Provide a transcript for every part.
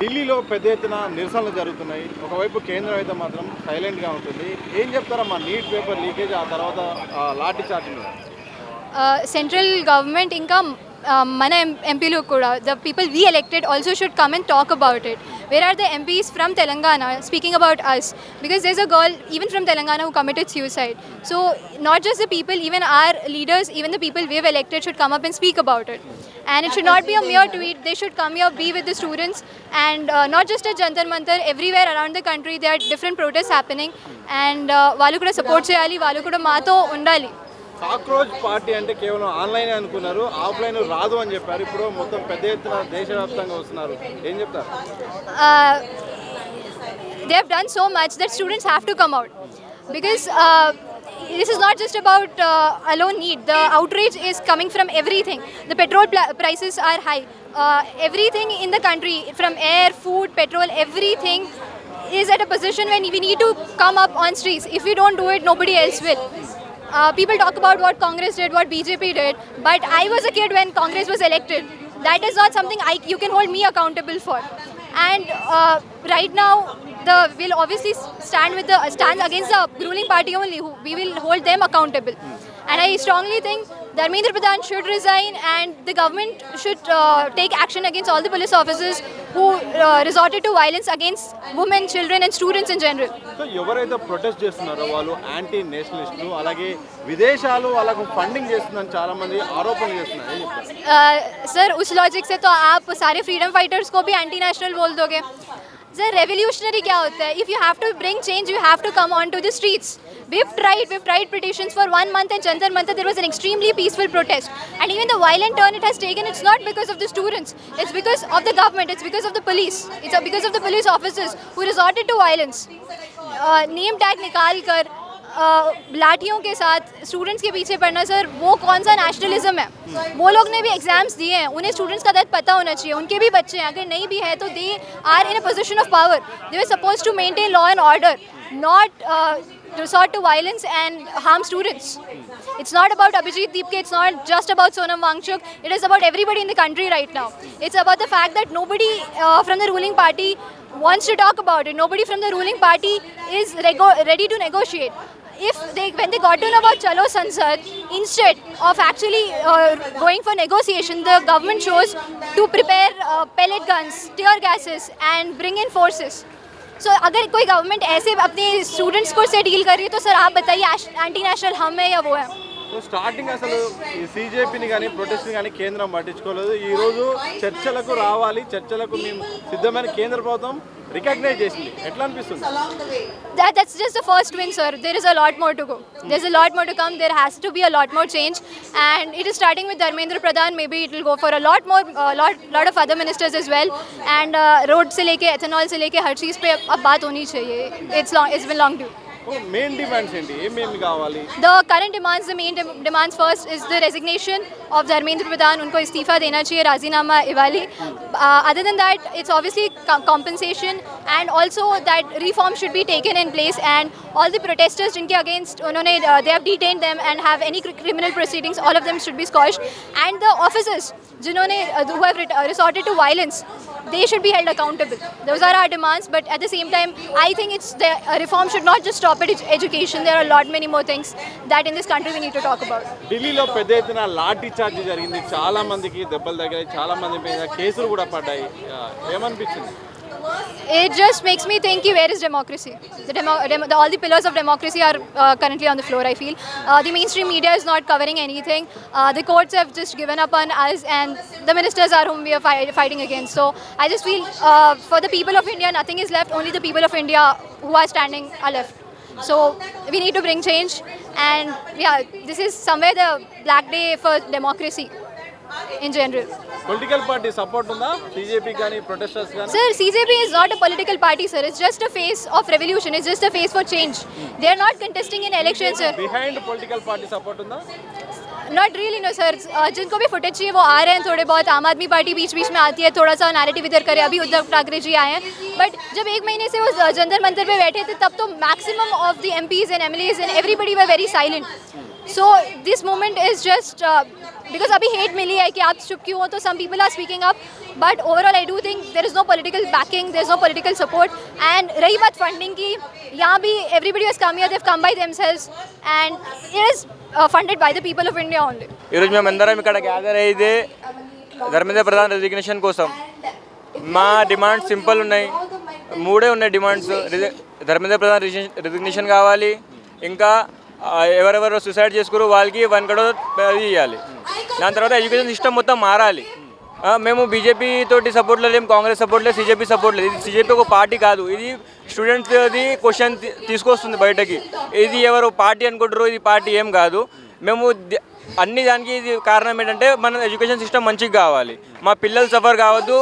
ఢిల్లీలో పెద్ద ఎత్తున నిరసనలు జరుగుతున్నాయి. ఒకవైపు కేంద్రం అయితే మాత్రం సైలెంట్గా ఉంటుంది. ఏం చెప్తారమ్మా నీట్ పేపర్ లీకేజ్ ఆ తర్వాత లాఠీ చార్జ్ మీద? సెంట్రల్ గవర్నమెంట్ ఇంకా మన ఎంపీలు కూడా the people we elected also should come and talk about it. Where are the MPs from Telangana speaking about us? Because there's a girl even from Telangana who committed suicide. So not just the people, even our leaders, even the people we've elected should come up and speak about it. And it should not be a mere tweet. They should come here, be with the students, and not just at Jantar Mantar, everywhere around the country there are different protests happening. And వాళ్ళు కూడా support చేయాలి, వాళ్ళు కూడా మాతో ఉండాలి. Cockroach party అంటే కేవలం online అనుకున్నారు, ఆఫ్లైన్ రాదు అని చెప్పారు. ఇప్పుడు మొత్తం పెద్ద ఎత్తున దేశవ్యాప్తంగా వస్తున్నారు. ఏం చెప్తారు? They have done so much that students have to come out because this is not just about alone need. The outrage is coming from everything. The petrol prices are high. Everything in the country, from air, food, petrol, everything is at a position when we need to come up on streets. If we don't do it, nobody else will. People talk about what Congress did, what BJP did, but I was a kid when Congress was elected. That is not something you can hold me accountable for. And right now, we'll obviously stand against the ruling party only. We will hold them accountable. And I strongly think Dharmendra Pradhan should resign, and the government should take action against all the police officers who resorted to violence against women, children, and students in general. So ఎవరైతే protest చేస్తున్నారో వాళ్ళు anti నేషనలిస్టులు, అలాగే విదేశాలు వాళ్ళకు funding చేస్తుందని చాలా మంది ఆరోపణలు చేస్తున్నారు. ఏం చెప్తారు? सर उस लॉजिक से तो आप सारे फ्रीडम फाइटर्स को भी एंटी नेशनल बोल दोगे. सर रेवोल्यूशनरी क्या होता है? If you have to bring change you have to come on to the streets. We've tried petitions for 1 month in Jantar Mantar. There was an extremely peaceful protest, and even the violent turn it has taken, it's not because of the students, it's because of the government, it's because of the police, it's because of the police officers who resorted to violence. Name tag निकाल कर लाठियों के साथ students के पीछे पड़ना, sir वो कौन सा नेशनलिज्म है? वो लोग ने भी एग्जाम्स दिए हैं, उन्हें स्टूडेंट्स का दर्द पता होना चाहिए. उनके भी बच्चे हैं, अगर नहीं भी है तो they are in a position of power. They were supposed to maintain law and order, not resort to violence and harm students. It's not about Abhijit Deepke, it's not just about Sonam Wangchuk, it is about everybody in the country right now. It's about the fact that nobody from the ruling party wants to talk about it. Nobody from the ruling party is ready to negotiate. When they got to know about Chalo Sansad, instead of actually going for negotiation, the government chose to prepare pellet guns, tear gases and bring in forces. So अगर कोई government ऐसे अपने students को से deal कर रही है तो सर आप बताइए एंटी नेशनल हम है या वो है? సో స్టార్టింగ్ అసలు ఈ సీజేపీని కానీ ప్రొటెస్ట్ని కానీ కేంద్రం పట్టించుకోలేదు. ఈరోజు చర్చలకు రావాలి, చర్చలకు మేము సిద్ధమైన కేంద్ర ప్రభుత్వం రికగ్నైజ్ చేసింది. ఎట్లా అనిపిస్తుంది? That's just the first win, sir. There is a lot more to go. There's a lot more to come. There has to be a lot more change, and it is starting with Dharmendra Pradhan. Maybe it will go for a lot more, lot of other ministers as well. And road से लेके ethanol से लेके हर चीज़ पे अब बात होनी चाहिए. It's been long due. Main demands ఏంటి? ఏమేమి కావాలి? The current demands, the main demands first is the resignation of Dharmendra Pradhan. उनको इस्तीफा देना चाहिए, राजीनामा इवाली. Other than that, it's obviously compensation, and also that reform should be taken in place, and all the protesters जिनके against उन्होंने they have detained them and have any criminal proceedings, all of them should be squashed, and the officers जिन्होंने who have resorted to violence, they should be held accountable. Those are our demands, but at the same time, I think it's the reform should not just stop at education. There are a lot many more things that in this country we need to talk about. ఢిల్లీలో పెద్ద ఎత్తున lathi charge జరిగింది. చాలా మందికి దెబ్బలు తగిలాయి, చాలా మంది మీద కేసులు కూడా పడ్డాయి. ఏమనిపించింది? It just makes me think, where is democracy? All the pillars of democracy are currently on the floor, I feel. The mainstream media is not covering anything. The courts have just given up on us, and the ministers are whom we are fighting against. So I just feel for the people of India, nothing is left. Only the people of India who are standing are left. So we need to bring change, and yeah, this is somewhere the black day for democracy in general. Political party support ఉందా BJP కానీ protesters కానీ? Sir, CJP is not a political party, sir. It's just a face of revolution. It's just a face for change. They are not contesting in elections, sir. Behind political party support ఉందా? Not really, no sir. जिनको भी footage चाहिए वो आ रहे हैं थोड़े बहुत. आम आदमी पार्टी बीच बीच में आती है, थोड़ा सा नैरेटिव इधर करे. अभी उद्धव ठाकरे जी आए हैं, बट जब 1 महीने से वो जंतर मंतर पे बैठे थे तब तो maximum of the MPs and MLAs and everybody were very silent. So this movement is just because अभी hate मिली है कि आप चुप क्यों हो, तो some people are speaking up, but overall I do think there is no political backing, there is no political support. And रही बात funding की, यहाँ भी everybody has come here, they've come by themselves, and it is funded by the people of India only. ఈరోజు మేమందరం ఇక్కడ gather అయితే Dharmendra Pradhan resignation కోసం. మా డిమాండ్స్ సింపుల్ ఉన్నాయి, మూడే ఉన్నాయి డిమాండ్స్. ధర్మేంద్ర ప్రధాన్ రెసిగ్నేషన్ కావాలి, ఇంకా ఎవరెవరు సూసైడ్ చేసుకురు వాళ్ళకి 1 crore అది ఇవ్వాలి. దాని తర్వాత ఎడ్యుకేషన్ సిస్టమ్ మొత్తం మారాలి. మేము బీజేపీ తోటి సపోర్ట్ లేము, కాంగ్రెస్ సపోర్ట్ లేదు, సిజేపీ సపోర్ట్ లేదు. ఇది సిజేపీ ఒక పార్టీ కాదు, ఇది స్టూడెంట్స్ అది క్వశ్చన్ తీసుకొస్తుంది బయటకి. ఇది ఎవరు పార్టీ అనుకుంటారు, ఇది పార్టీ ఏం కాదు. మేము అన్ని దానికి ఇది కారణం ఏంటంటే మన ఎడ్యుకేషన్ సిస్టమ్ మంచిగా కావాలి. మా పిల్లలు సఫర్ కావద్దు,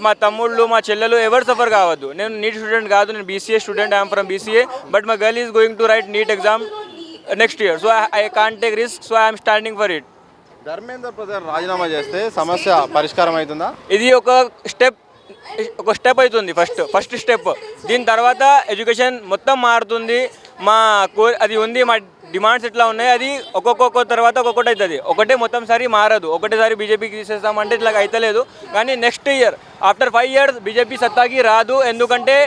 మా తమ్ముళ్ళు మా చెల్లెలు ఎవరు సఫర్ కావద్దు. నేను నీట్ స్టూడెంట్ కాదు, నేను BCA student, I'm from BCA, but my girl is going to right NEET exam next year. So I can't take risk, so I'm standing for it. Dharmendra Pradhan రాజీనామా చేస్తే సమస్య పరిష్కారం అవుతుందా? ఇది ఒక స్టెప్ అవుతుంది, ఫస్ట్ స్టెప్. దీని తర్వాత ఎడ్యుకేషన్ మొత్తం మారుతుంది. అది ఉంది, మా డిమాండ్స్ ఎట్లా ఉన్నాయి, అది ఒక్కొక్క తర్వాత ఒక్కొక్కటి అవుతుంది. ఒకటే మొత్తం సారి మారదు, ఒకటేసారి బీజేపీకి తీసేస్తామంటే ఇట్లా అవుతలేదు. కానీ next year after 5 years BJP సత్తాకి రాదు. ఎందుకంటే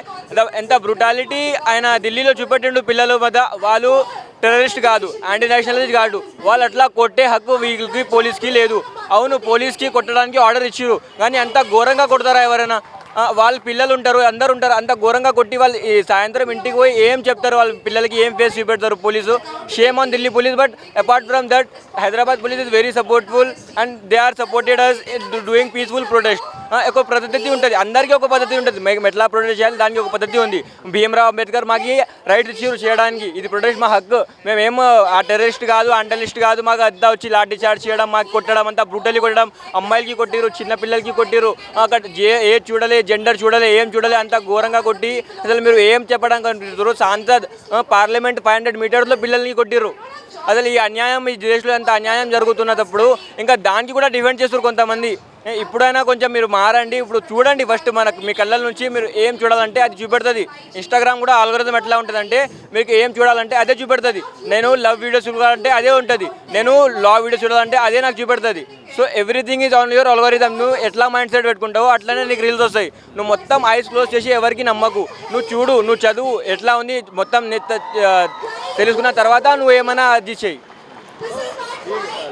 ఎంత బ్రుటాలిటీ ఆయన ఢిల్లీలో చూపెట్టిండు పిల్లల వద్ద. వాళ్ళు టెర్రరిస్ట్ కాదు, యాంటీ నేషనలిస్ట్ కాదు, వాళ్ళు అట్లా కొట్టే హక్కు వీళ్ళకి పోలీస్కి లేదు. అవును, పోలీస్కి కొట్టడానికి ఆర్డర్ ఇచ్చిరు, కానీ అంత ఘోరంగా కొడతారా ఎవరైనా? వాళ్ళ పిల్లలు ఉంటారు, అందరు ఉంటారు, అంత ఘోరంగా కొట్టి వాళ్ళు ఈ సాయంత్రం ఇంటికి పోయి ఏం చెప్తారు, వాళ్ళ పిల్లలకి ఏం ఫేస్ చూపెడతారు police? Shame on Delhi police. But apart from that Hyderabad police is very supportful and they are supported us doing peaceful protest. ఒక పద్ధతి ఉంటుంది, అందరికీ ఒక పద్ధతి ఉంటుంది. మేము ఎట్లా ప్రొటెస్ట్ చేయాలి దానికి ఒక పద్ధతి ఉంది. భీమరావు అంబేద్కర్ మాకు రైట్ ఇచ్చారు చేయడానికి, ఇది ప్రొటెస్ట్ మా హక్కు. మేమేమో ఆ టెర్రరిస్ట్ కాదు, అంటలిస్ట్ కాదు. మాకు అంతా వచ్చి లాఠీ చార్జ్ చేయడం, మాకు కొట్టడం, అంతా బ్రూటల్లీ కొట్టడం, అమ్మాయిలకి కొట్టిరు, చిన్న పిల్లలకి కొట్టిరు, అక్కడ ఏజ్ చూడలే, జెండర్ చూడలే, ఏం చూడలే, అంత ఘోరంగా కొట్టి అసలు మీరు ఏం చెప్పడానికి కనిపిస్తారు? సాంసద్ పార్లమెంట్ 500 meters పిల్లల్ని కొట్టిరు. అసలు ఈ అన్యాయం ఈ దేశంలో ఎంత అన్యాయం జరుగుతున్నప్పుడు ఇంకా దానికి కూడా డిఫెండ్ చేస్తారు కొంతమంది. ఇప్పుడైనా కొంచెం మీరు మారండి. ఇప్పుడు చూడండి ఫస్ట్ మీ కళ్ళ నుంచి మీరు ఏం చూడాలంటే అది చూపెడుతుంది. ఇన్స్టాగ్రామ్ కూడా ఆల్గోరిథం ఎట్లా ఉంటుందంటే మీకు ఏం చూడాలంటే అదే చూపెడుతుంది. నేను లవ్ వీడియోస్ చూడాలంటే అదే ఉంటుంది, నేను లా వీడియోస్ చూడాలంటే అదే నాకు చూపెడుతుంది. So everything is on your algorithm. నువ్వు ఎట్లా మైండ్ సెట్ పెట్టుకుంటావో అట్లనే నీకు రీల్స్ వస్తాయి. నువ్వు మొత్తం ఐస్ క్లోజ్ చేసి ఎవరికి నమ్మకు, నువ్వు చూడు, నువ్వు చదువు ఎట్లా ఉంది మొత్తం తెలుసుకున్న తర్వాత నువ్వు ఏమైనా అది చెయ్యి.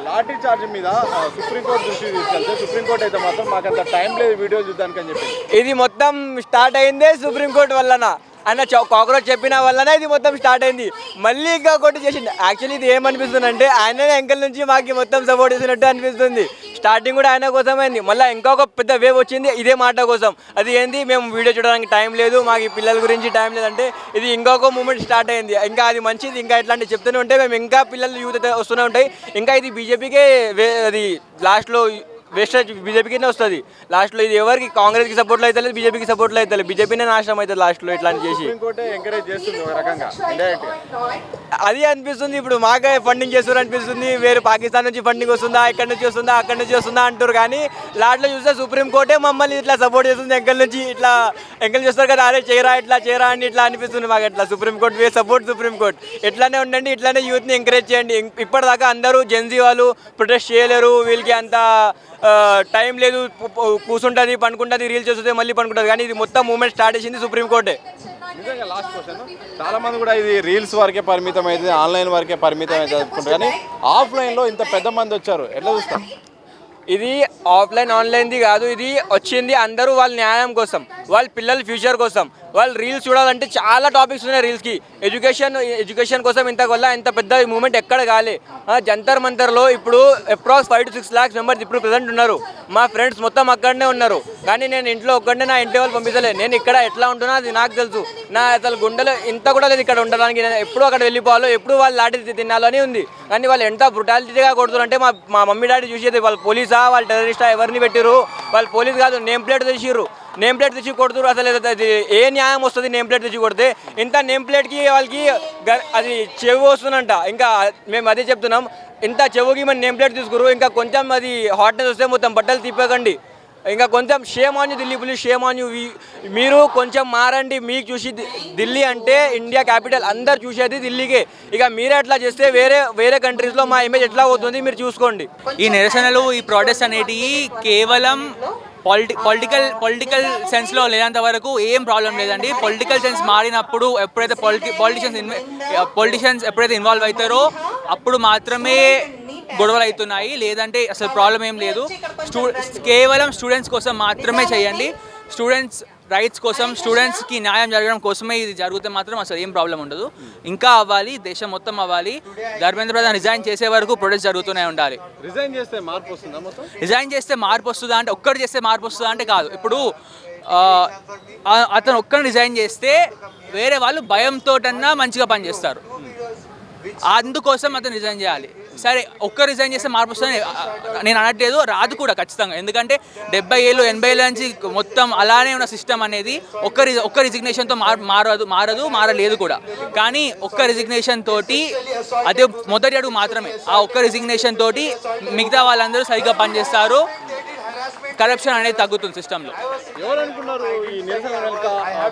లాఠీ చార్జ్ మీద సుప్రీంకోర్టు దృష్టి తీసుకెళ్తే సుప్రీంకోర్టు అయితే మాత్రం మాకు అంత టైం లేదు వీడియో చూడడానికి అని చెప్పి ఇది మొత్తం స్టార్ట్ అయిందే సుప్రీంకోర్టు వల్లన. ఆయన కాక్రోచ్ చెప్పిన వల్లనే ఇది మొత్తం స్టార్ట్ అయింది. మళ్ళీ ఇంకా ఒకటి చేసింది. యాక్చువల్లీ ఇది ఏమనిపిస్తుంది అంటే ఆయన ఎంకల్ నుంచి మాకు మొత్తం సపోర్ట్ చేసినట్టు అనిపిస్తుంది. స్టార్టింగ్ కూడా ఆయన కోసమైంది, మళ్ళీ ఇంకొక పెద్ద వేవ్ వచ్చింది ఇదే మాట కోసం. అది ఏంది, మేము వీడియో చూడడానికి టైం లేదు, మాకు ఈ పిల్లల గురించి టైం లేదంటే ఇది ఇంకొక మూమెంట్ స్టార్ట్ అయింది. ఇంకా అది మంచిది, ఇంకా ఇట్లాంటివి చెప్తూనే ఉంటే మేము ఇంకా పిల్లలు యూత్ అయితే వస్తూనే ఉంటాయి. ఇంకా ఇది బీజేపీకే అది లాస్ట్లో వేస్టేజ్ బీజేపీకినే వస్తుంది లాస్ట్లో. ఇది ఎవరికి కాంగ్రెస్కి సపోర్ట్లో అయితే లేదు, బీజేపీకి సపోర్ట్లో అయితే లేదు, బీజేపీనే నాశనం అవుతుంది లాస్ట్లో ఇట్లాంటి చేసి. ఎంకరేజ్ చేస్తుంది ఒక రకంగా, అది అనిపిస్తుంది. ఇప్పుడు మాకే ఫండింగ్ చేస్తారు అనిపిస్తుంది. వేరే పాకిస్తాన్ నుంచి ఫండింగ్ వస్తుందా, ఎక్కడి నుంచి వస్తుందా, అక్కడి నుంచి వస్తుందా అంటారు. కానీ లాస్ట్లో చూస్తే సుప్రీంకోర్టే మమ్మల్ని ఇట్లా సపోర్ట్ చేస్తుంది. ఎంకల్ నుంచి ఇట్లా ఎంకల్ చేస్తారు కదా, అరే చేయరా ఇట్లా చేయరా అని ఇట్లా అనిపిస్తుంది మాకు. ఎట్లా సుప్రీంకోర్టు వే సపోర్ట్ సుప్రీంకోర్టు. ఎట్లానే ఉండండి, ఇట్లానే యూత్ని ఎంకరేజ్ చేయండి. ఇప్పటిదాకా అందరూ జెన్జీ వాళ్ళు ప్రొటెస్ట్ చేయలేరు, వీళ్ళకి అంత టైం లేదు, కూర్చుంటుంది, పండుకుంటుంది, రీల్స్ చేస్తుంది, మళ్ళీ పండుకుంటుంది. కానీ ఇది మొత్తం మూమెంట్ స్టార్ట్ చేసింది సుప్రీంకోర్టే. నిజంగా లాస్ట్ క్వశ్చన్, చాలా మంది కూడా ఇది రీల్స్ వరకే పరిమితం అవుతుంది, ఆన్లైన్ వరకే పరిమితం అవుతుంది అనుకుంటారు. కానీ ఆఫ్లైన్లో ఇంత పెద్ద మంది వచ్చారు, ఎట్లా చూస్తారు? ఇది ఆఫ్లైన్ ఆన్లైన్ది కాదు, ఇది వచ్చింది అందరూ వాళ్ళ న్యాయం కోసం, వాళ్ళ పిల్లల ఫ్యూచర్ కోసం. వాళ్ళు రీల్స్ చూడాలంటే చాలా టాపిక్స్ ఉన్నాయి రీల్స్కి. ఎడ్యుకేషన్ కోసం ఇంత పెద్ద మూమెంట్ ఎక్కడ కాలే. జంతర్ మంతర్లో ఇప్పుడు అప్రాక్స్ 5 to 6 lakhs మెంబర్స్ ఇప్పుడు ప్రజెంట్ ఉన్నారు. మా ఫ్రెండ్స్ మొత్తం అక్కడనే ఉన్నారు. కానీ నేను ఇంట్లో ఒక్కడే, నా ఇంటి వాళ్ళు పంపించలే. నేను ఇక్కడ ఎట్లా ఉంటున్నా అది నాకు తెలుసు. నా అసలు గుండెలో ఇంత కూడా లేదు ఇక్కడ ఉండడానికి. నేను ఎప్పుడు అక్కడ వెళ్ళిపోవాలో, ఎప్పుడు వాళ్ళు లాఠీ తినాలో అని ఉంది. కానీ వాళ్ళు ఎంత బ్రుటాలిటీగా కొడుతున్నారు అంటే మా మమ్మీ డాడీ చూసేది వాళ్ళు పోలీసా, వాళ్ళు టెర్రరిస్టా, ఎవరిని పెట్టిరు? వాళ్ళు పోలీస్ కాదు, నేమ్ ప్లేట్ తెచ్చిర్రు. నేమ్ ప్లేట్ తెచ్చి కొడుతురు. అసలు అది ఏ న్యాయం వస్తుంది నేమ్ ప్లేట్ తెచ్చి కొడితే? ఇంత నేమ్ ప్లేట్కి వాళ్ళకి అది చెవి వస్తుందంట. ఇంకా మేము అదే చెప్తున్నాం, ఇంత చెవుకి మన నేమ్ ప్లేట్ తీసుకురు, ఇంకా కొంచెం అది హాట్నెస్ వస్తే మొత్తం బట్టలు తిప్పకండి. ఇంకా కొంచెం shame on you Delhi police, shame on you. మీరు కొంచెం మారండి. మీకు చూసి ఢిల్లీ అంటే ఇండియా క్యాపిటల్, అందరు చూసేది ఢిల్లీకే. ఇక మీరే అట్లా చేస్తే వేరే కంట్రీస్లో మా ఇమేజ్ ఎట్లా అవుతుంది మీరు చూసుకోండి. ఈ నిరసనలు, ఈ ప్రొటెస్ట్ అనేటివి కేవలం పొలిటికల్ సెన్స్లో లేనంత వరకు ఏం ప్రాబ్లం లేదండి. పొలిటికల్ సెన్స్ మారినప్పుడు ఎప్పుడైతే పొలిటీషియన్స్ ఎప్పుడైతే ఇన్వాల్వ్ అవుతారో అప్పుడు మాత్రమే గొడవలు అవుతున్నాయి, లేదంటే అసలు ప్రాబ్లం ఏం లేదు. కేవలం స్టూడెంట్స్ కోసం మాత్రమే చేయండి. స్టూడెంట్స్ రైట్స్ కోసం, స్టూడెంట్స్కి న్యాయం జరగడం కోసమే ఇది జరిగితే మాత్రం అసలు ఏం ప్రాబ్లం ఉండదు. ఇంకా అవ్వాలి, దేశం మొత్తం అవ్వాలి. ధర్మేంద్ర ప్రధాన్ రిజైన్ చేసే వరకు ప్రొటెస్ట్ జరుగుతూనే ఉండాలి. రిజైన్ చేస్తే మార్పు వస్తుందా మొత్తం? రిజైన్ చేస్తే మార్పు వస్తుందా అంటే, ఒక్కడు చేస్తే మార్పు వస్తుందా అంటే కాదు. ఇప్పుడు అతను ఒక్కడిని రిజైన్ చేస్తే వేరే వాళ్ళు భయంతోటన్నా మంచిగా పనిచేస్తారు. అందుకోసం అతను రిజైన్ చేయాలి. సరే, ఒక్క రిజైన్ చేస్తే మార్పు వస్తుందని నేను అనట్లేదు, రాదు కూడా ఖచ్చితంగా. ఎందుకంటే 70 ఏళ్ళు 80 ఏళ్ళ నుంచి మొత్తం అలానే ఉన్న సిస్టమ్ అనేది ఒక్క రిజిగ్నేషన్తో మారలేదు కూడా. కానీ ఒక్క రిజిగ్నేషన్ తోటి, అదే మొదటి అడుగు మాత్రమే. ఆ ఒక్క రిజిగ్నేషన్ తోటి మిగతా వాళ్ళందరూ సరిగ్గా పనిచేస్తారు, కరప్షన్ అనేది తగ్గుతుంది సిస్టంలో. ఎవరు అనుకున్నారు ఈ నిరసన వెనుక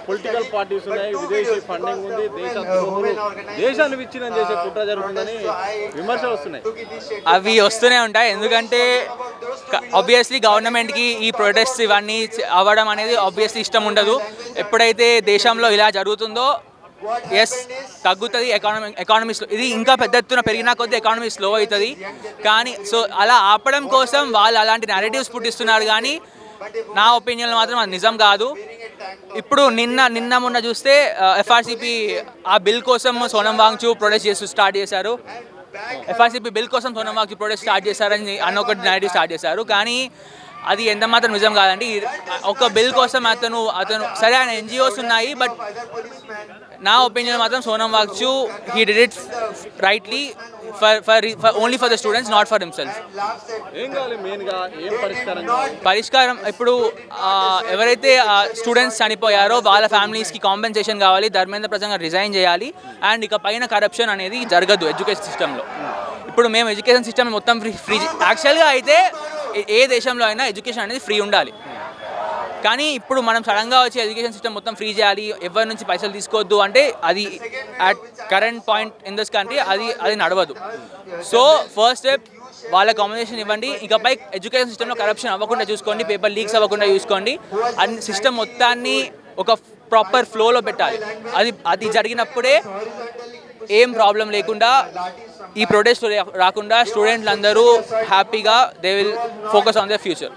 పొలిటికల్ పార్టీస్ ఉన్నాయి, విదేశీ ఫండింగ్ ఉంది, దేశాన్ని విచ్ఛిన్నం చేసే కుట్ర జరుగుతుందని విమర్శలు వస్తున్నాయి? అవి వస్తూనే ఉంటాయి. ఎందుకంటే ఆబ్వియస్లీ గవర్నమెంట్కి ఈ ప్రొటెస్ట్ ఇవన్నీ అవ్వడం అనేది ఆబ్వియస్లీ ఇష్టం ఉండదు. ఎప్పుడైతే దేశంలో ఇలా జరుగుతుందో ఎస్ తగ్గుతుంది ఎకానమీస్లో. ఇది ఇంకా పెద్ద ఎత్తున పెరిగినా కొద్దీ ఎకానమీ స్లో అవుతుంది. కానీ సో అలా ఆపడం కోసం వాళ్ళు అలాంటి నెరేటివ్స్ పుట్టిస్తున్నారు. కానీ నా ఒపీనియన్లో మాత్రం అది నిజం కాదు. ఇప్పుడు నిన్న మొన్న చూస్తే ఎఫ్ఆర్సిపి ఆ బిల్ కోసం సోనం వాంగ్చూ ప్రొటెస్ట్ స్టార్ట్ చేశారు. ఎఫ్ఆర్సిపి బిల్ కోసం సోనం వాంగ్చూ ప్రొటెస్ట్ స్టార్ట్ చేశారని ఒకటి నెరేటివ్ స్టార్ట్ చేశారు. కానీ అది ఎంత మాత్రం నిజం కాదండి. ఒక బిల్ కోసం అతను సరే, ఆయన ఎన్జిఓస్ ఉన్నాయి, బట్ నా ఒపీనియన్ మాత్రం Sonam Wangchuk he did it rightly only for the students, not for himself. పరిష్కారం ఇప్పుడు ఎవరైతే స్టూడెంట్స్ చనిపోయారో వాళ్ళ ఫ్యామిలీస్కి కాంపెన్సేషన్ కావాలి. ధర్మేంద్ర ప్రధాన్ రిజైన్ చేయాలి. అండ్ ఇక పైన కరప్షన్ అనేది జరగదు ఎడ్యుకేషన్ సిస్టంలో. ఇప్పుడు మేము ఎడ్యుకేషన్ సిస్టమ్ మొత్తం ఫ్రీ యాక్చువల్గా అయితే ఏ దేశంలో అయినా ఎడ్యుకేషన్ అనేది ఫ్రీ ఉండాలి. కానీ ఇప్పుడు మనం సడన్గా వచ్చి ఎడ్యుకేషన్ సిస్టమ్ మొత్తం ఫ్రీ చేయాలి, ఎవరి నుంచి పైసలు తీసుకోవద్దు అంటే అది at current point in this country అది నడవదు. సో ఫస్ట్ స్టెప్ వాళ్ళ కాంబినేషన్ ఇవ్వండి. ఇకపై ఎడ్యుకేషన్ సిస్టంలో కరప్షన్ అవ్వకుండా చూసుకోండి, పేపర్ లీక్స్ అవ్వకుండా చూసుకోండి. అండ్ సిస్టమ్ మొత్తాన్ని ఒక ప్రాపర్ ఫ్లోలో పెట్టాలి. అది జరిగినప్పుడే ఏం ప్రాబ్లం లేకుండా, ఈ ప్రొటెస్ట్ రాకుండా స్టూడెంట్లు అందరూ హ్యాపీగా they will focus on the future.